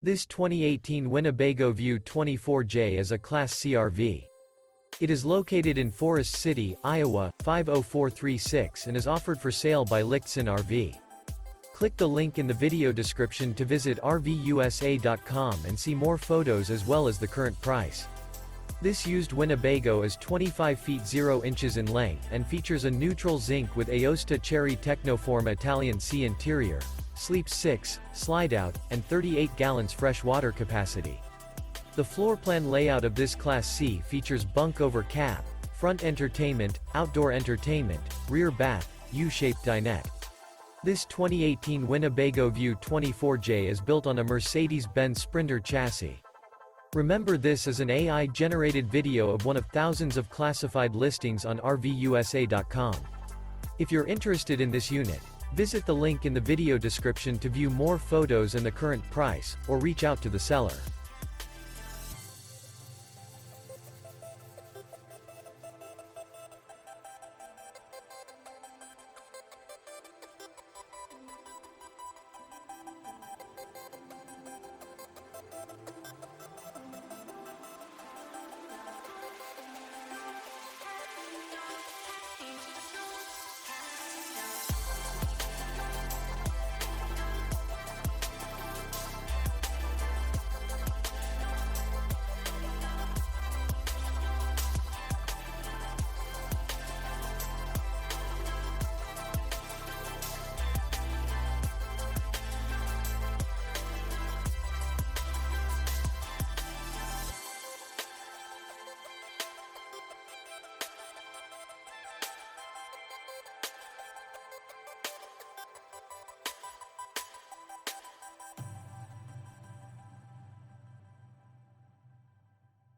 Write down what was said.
This 2018 Winnebago View 24J is a Class C RV. It is located in Forest City, Iowa, 50436 and is offered for sale by Lichtsinn RV. Click the link in the video description to visit RVUSA.com and see more photos as well as the current price. This used Winnebago is 25 feet 0 inches in length and features a neutral zinc with Aosta cherry Tecnoform Italian C interior, sleeps 6, Slideout, and 38 gallons fresh water capacity. The floor plan layout of this Class C features bunk over cab, front entertainment, outdoor entertainment, rear bath, U-shaped dinette. This 2018 Winnebago View 24J is built on a Mercedes-Benz Sprinter chassis. Remember, this is an AI-generated video of one of thousands of classified listings on RVUSA.com. If you're interested in this unit, visit the link in the video description to view more photos and the current price, or reach out to the seller.